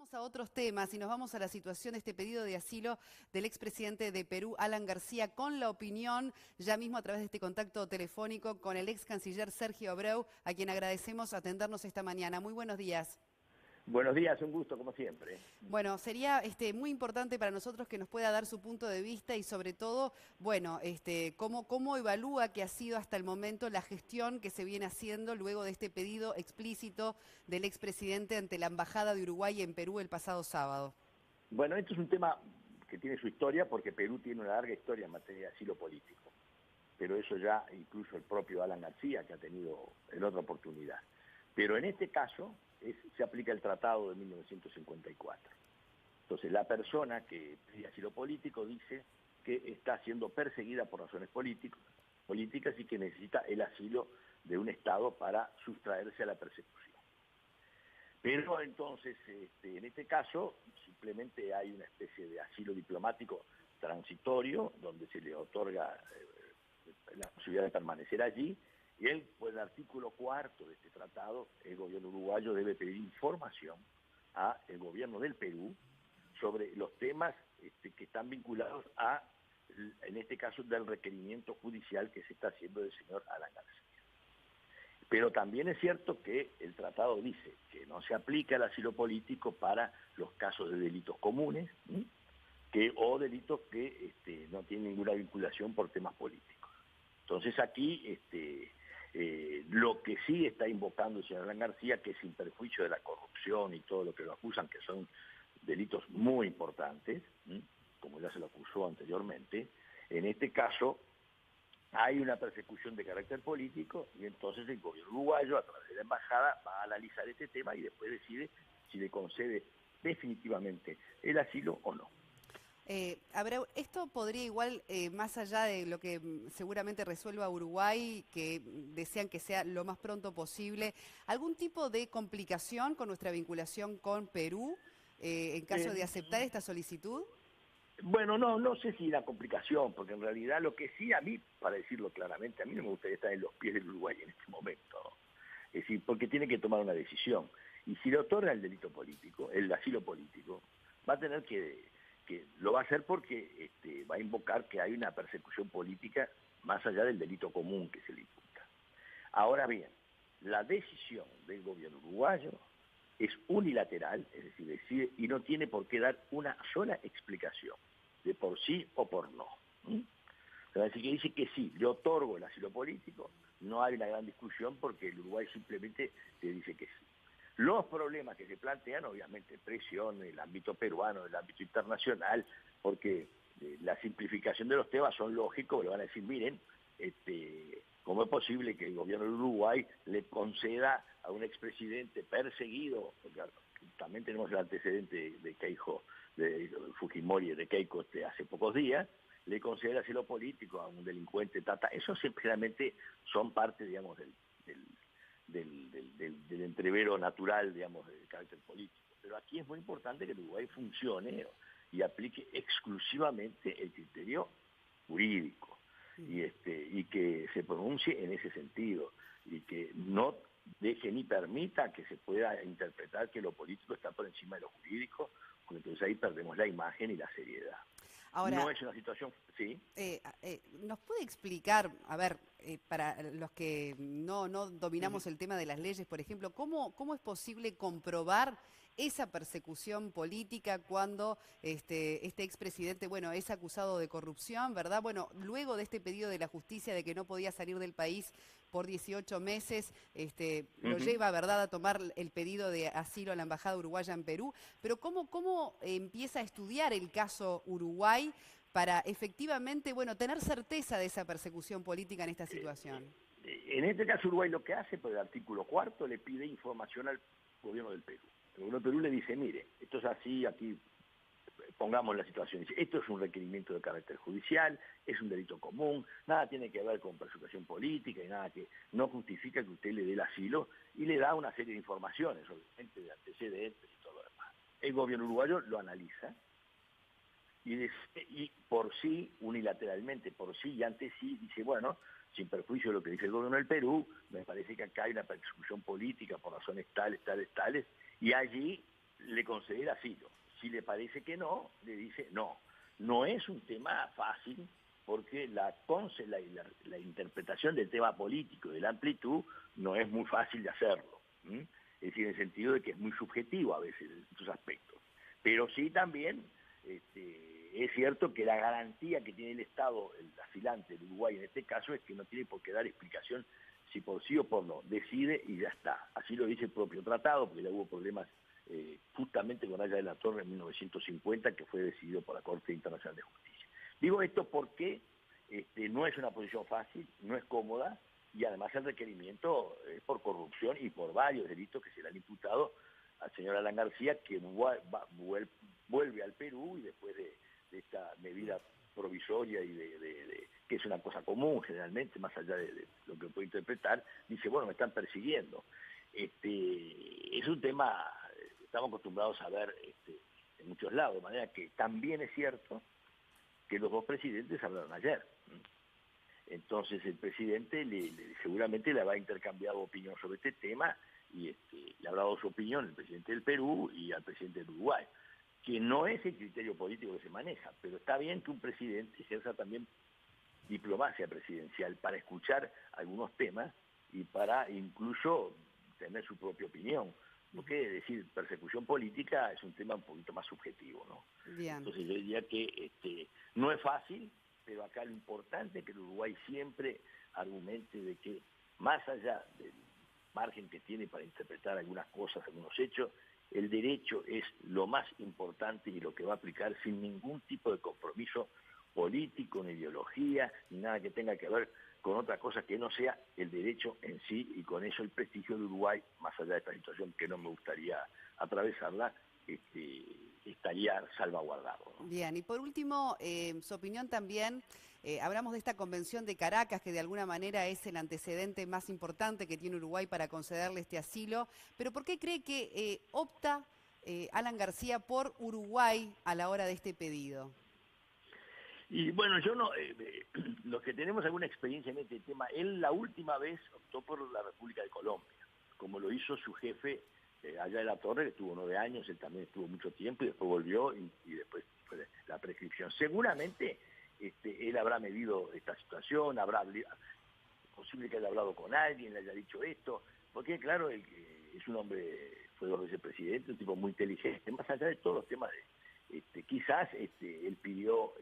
Vamos a otros temas y nos vamos a la situación de este pedido de asilo del expresidente de Perú, Alan García, con la opinión, ya mismo a través de este contacto telefónico, con el ex canciller Sergio Abreu, a quien agradecemos atendernos esta mañana. Muy buenos días. Buenos días, un gusto como siempre. Bueno, sería muy importante para nosotros que nos pueda dar su punto de vista y sobre todo, bueno, cómo evalúa que ha sido hasta el momento la gestión que se viene haciendo luego de este pedido explícito del expresidente ante la Embajada de Uruguay en Perú el pasado sábado. Bueno, esto es un tema que tiene su historia porque Perú tiene una larga historia en materia de asilo político, pero eso ya incluso el propio Alan García que ha tenido en otra oportunidad. Pero en este caso se aplica el Tratado de 1954. Entonces la persona que pide asilo político dice que está siendo perseguida por razones políticas y que necesita el asilo de un Estado para sustraerse a la persecución. Pero entonces, en este caso, simplemente hay una especie de asilo diplomático transitorio, donde se le otorga la posibilidad de permanecer allí, y él, pues el artículo 4 de este tratado, el gobierno uruguayo debe pedir información al gobierno del Perú sobre los temas que están vinculados a, en este caso, del requerimiento judicial que se está haciendo del señor Alan García. Pero también es cierto que el tratado dice que no se aplica el asilo político para los casos de delitos comunes o delitos que no tienen ninguna vinculación por temas políticos. Entonces aquí lo que sí está invocando el señor Alan García, que sin perjuicio de la corrupción y todo lo que lo acusan, que son delitos muy importantes, como ya se lo acusó anteriormente, en este caso hay una persecución de carácter político y entonces el gobierno uruguayo, a través de la embajada, va a analizar este tema y después decide si le concede definitivamente el asilo o no. Abreu, esto podría igual, más allá de lo que seguramente resuelva Uruguay, que desean que sea lo más pronto posible, algún tipo de complicación con nuestra vinculación con Perú, en caso de Eh, aceptar esta solicitud. bueno, no sé si la complicación, porque en realidad lo que sí a mí, para decirlo claramente, a mí no me gustaría estar en los pies del Uruguay en este momento, ¿no? Es decir, porque tiene que tomar una decisión. Y si le otorga el delito político, el asilo político, va a tener que lo va a hacer porque va a invocar que hay una persecución política más allá del delito común que se le imputa. Ahora bien, la decisión del gobierno uruguayo es unilateral, es decir, decide y no tiene por qué dar una sola explicación, de por sí o por no. Así que dice que sí, le otorgo el asilo político, no hay una gran discusión porque el Uruguay simplemente le dice que sí. Los problemas que se plantean, obviamente, presión en el ámbito peruano, en el ámbito internacional, porque la simplificación de los temas son lógicos, le van a decir, miren, ¿cómo es posible que el gobierno del Uruguay le conceda a un expresidente perseguido? Porque también tenemos el antecedente de Keiko, de Fujimori, de Keiko hace pocos días, le concede el asilo político a un delincuente, eso simplemente son parte, digamos, del entrevero natural, digamos, del carácter político. Pero aquí es muy importante que el Uruguay funcione y aplique exclusivamente el criterio jurídico y que se pronuncie en ese sentido y que no deje ni permita que se pueda interpretar que lo político está por encima de lo jurídico, porque entonces ahí perdemos la imagen y la seriedad. No Ahora, es una situación, sí. ¿nos puede explicar, a ver, para los que no dominamos el tema de las leyes, por ejemplo, cómo es posible comprobar esa persecución política cuando este expresidente, bueno, es acusado de corrupción, ¿verdad? Bueno, luego de este pedido de la justicia de que no podía salir del país por 18 meses, lo lleva, ¿verdad?, a tomar el pedido de asilo a la Embajada Uruguaya en Perú, pero ¿cómo empieza a estudiar el caso Uruguay para efectivamente, bueno, tener certeza de esa persecución política en esta situación? En este caso Uruguay lo que hace, por el artículo 4, le pide información al gobierno del Perú. El gobierno del Perú le dice, mire, esto es así, aquí pongamos la situación. Dice, esto es un requerimiento de carácter judicial, es un delito común, nada tiene que ver con persecución política y nada que no justifica que usted le dé el asilo y le da una serie de informaciones, obviamente de antecedentes y todo lo demás. El gobierno uruguayo lo analiza y por sí, unilateralmente, por sí y ante sí, dice, bueno, sin perjuicio de lo que dice el gobierno del Perú, me parece que acá hay una persecución política por razones tales, y allí le concede el asilo. Si le parece que no, le dice no. No es un tema fácil porque la interpretación del tema político y de la amplitud no es muy fácil de hacerlo. Es decir, en el sentido de que es muy subjetivo a veces en estos aspectos. Pero sí también es cierto que la garantía que tiene el Estado, el asilante, el Uruguay en este caso, es que no tiene por qué dar explicación si por sí o por no. Decide y ya está. Así lo dice el propio tratado, porque ya hubo problemas justamente con Aya de la Torre en 1950, que fue decidido por la Corte Internacional de Justicia. Digo esto porque no es una posición fácil, no es cómoda, y además el requerimiento es por corrupción y por varios delitos que se le han imputado al señor Alan García, que vuelve al Perú y después de esta medida provisoria y que es una cosa común generalmente, más allá de lo que puede interpretar, dice, bueno, me están persiguiendo. Es un tema, estamos acostumbrados a ver en muchos lados, de manera que también es cierto que los dos presidentes hablaron ayer. Entonces el presidente seguramente le habrá intercambiado opinión sobre este tema y le habrá dado su opinión al presidente del Perú y al presidente del Uruguay, que no es el criterio político que se maneja, pero está bien que un presidente ejerza también diplomacia presidencial para escuchar algunos temas y para incluso tener su propia opinión. Porque decir persecución política es un tema un poquito más subjetivo, ¿no? Bien. Entonces yo diría que no es fácil, pero acá lo importante es que el Uruguay siempre argumente de que más allá del margen que tiene para interpretar algunas cosas, algunos hechos, el derecho es lo más importante y lo que va a aplicar sin ningún tipo de compromiso político, ni ideología, ni nada que tenga que ver con otra cosa que no sea el derecho en sí, y con eso el prestigio de Uruguay, más allá de esta situación que no me gustaría atravesarla, estaría salvaguardado, ¿no? Bien, y por último, su opinión también, hablamos de esta convención de Caracas, que de alguna manera es el antecedente más importante que tiene Uruguay para concederle este asilo, pero ¿por qué cree que opta Alan García por Uruguay a la hora de este pedido? Y bueno, yo no, los que tenemos alguna experiencia en este tema, él la última vez optó por la República de Colombia, como lo hizo su jefe allá de la Torre, que estuvo 9 años, él también estuvo mucho tiempo y después volvió y después fue la prescripción. Seguramente él habrá medido esta situación, posible que haya hablado con alguien, le haya dicho esto, porque claro, él es un hombre, fue 2 veces presidente, un tipo muy inteligente, más allá de todos los temas quizás él pidió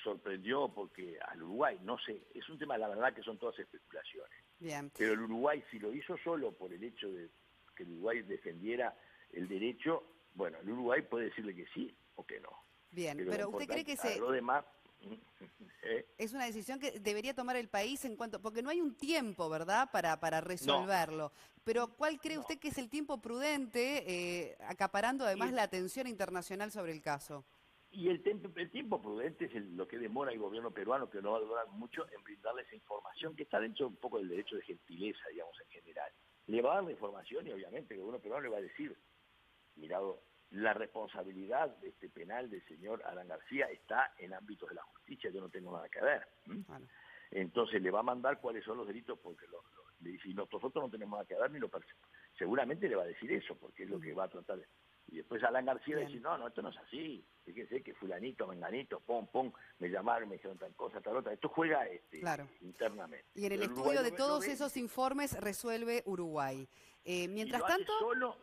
sorprendió porque al Uruguay, no sé, es un tema, la verdad que son todas especulaciones. Bien. Pero el Uruguay, si lo hizo solo por el hecho de que el Uruguay defendiera el derecho, bueno, el Uruguay puede decirle que sí o que no. Bien, pero ¿usted cree que lo demás, es una decisión que debería tomar el país en cuanto, porque no hay un tiempo, ¿verdad?, para resolverlo. No, Pero ¿cuál cree no. usted que es el tiempo prudente, acaparando además la atención internacional sobre el caso? Y el tiempo prudente es lo que demora el gobierno peruano, que no va a durar mucho en brindarle esa información, que está dentro un poco del derecho de gentileza, digamos, en general. Le va a dar la información y obviamente el gobierno peruano le va a decir, mirado, la responsabilidad penal del señor Alan García está en ámbitos de la justicia, yo no tengo nada que ver. Bueno. Entonces le va a mandar cuáles son los delitos, porque le dice, nosotros no tenemos nada que ver, ni lo seguramente le va a decir eso, porque es lo que va a tratar de... Y después Alan García va a decir, no, esto no es así. Fíjese que fulanito, menganito, me llamaron, me dijeron tal cosa, tal otra. Esto juega claro. internamente. Y en el estudio de todos esos informes resuelve Uruguay. Mientras tanto... solo,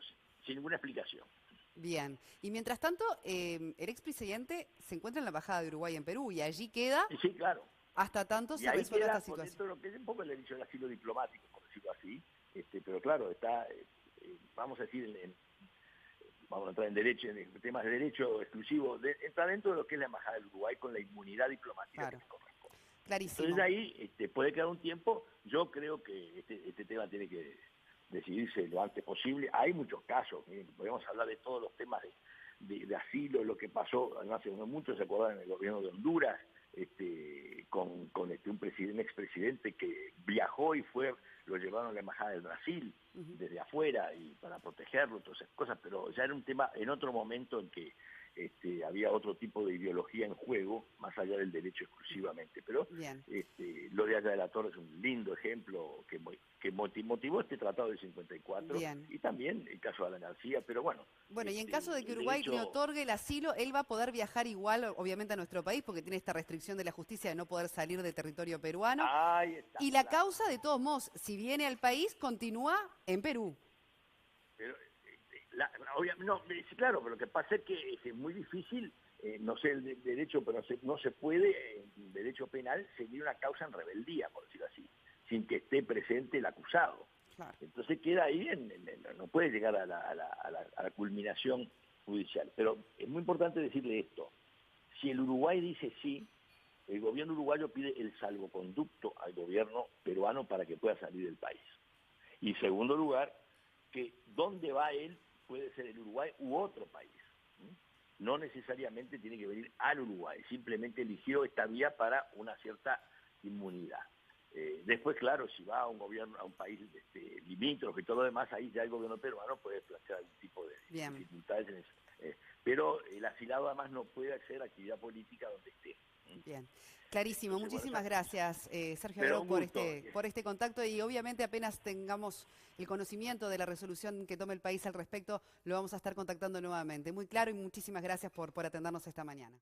sin ninguna explicación. Bien. Y mientras tanto, el expresidente se encuentra en la Embajada de Uruguay en Perú y allí queda... Sí, claro. Hasta tanto se resuelve esta situación. Por lo que es un poco el derecho del asilo diplomático, por decirlo así. Pero claro, está, vamos a decir, vamos a entrar en temas de derecho exclusivo, entra dentro de lo que es la Embajada del Uruguay con la inmunidad diplomática que le corresponde. Clarísimo. Entonces ahí puede quedar un tiempo, yo creo que este tema tiene que decidirse lo antes posible. Hay muchos casos, miren, podemos hablar de todos los temas de asilo, lo que pasó, hace no mucho, se acuerdan, en el gobierno de Honduras, con un expresidente que viajó y fue lo llevaron a la Embajada del Brasil Ujú. desde afuera y para protegerlo, todas esas cosas, pero ya era un tema en otro momento en que había otro tipo de ideología en juego, más allá del derecho exclusivamente. Pero Bien. lo de Haya de la Torre es un lindo ejemplo que motivó este tratado del 54 Bien. y también el caso de Alan García, pero bueno, Bueno, y en caso de que el Uruguay le derecho... otorgue el asilo, él va a poder viajar igual, obviamente, a nuestro país, porque tiene esta restricción de la justicia de no poder salir de territorio peruano. Ahí está, Y la claro. causa, de todos modos, si viene al país, continúa en Perú. Pero, no, sí, claro, pero lo que pasa es que es muy difícil, no sé el derecho, pero no se puede, en derecho penal, seguir una causa en rebeldía, por decirlo así, sin que esté presente el acusado. Claro. Entonces queda ahí, no puede llegar a la culminación judicial. Pero es muy importante decirle esto, si el Uruguay dice sí, el gobierno uruguayo pide el salvoconducto al gobierno peruano para que pueda salir del país. Y en segundo lugar, que dónde va él puede ser el Uruguay u otro país. No necesariamente tiene que venir al Uruguay, simplemente eligió esta vía para una cierta inmunidad. Después, claro, si va a un gobierno, a un país limítrofe y todo lo demás, ahí ya el gobierno peruano puede plantear algún tipo de Bien. dificultades en eso. Pero el asilado además no puede acceder a actividad política donde esté. Bien, clarísimo. Entonces, bueno, Muchísimas gracias, Sergio pero Agró, un gusto. por este contacto y obviamente apenas tengamos el conocimiento de la resolución que tome el país al respecto, lo vamos a estar contactando nuevamente. Muy claro y muchísimas gracias por atendernos esta mañana.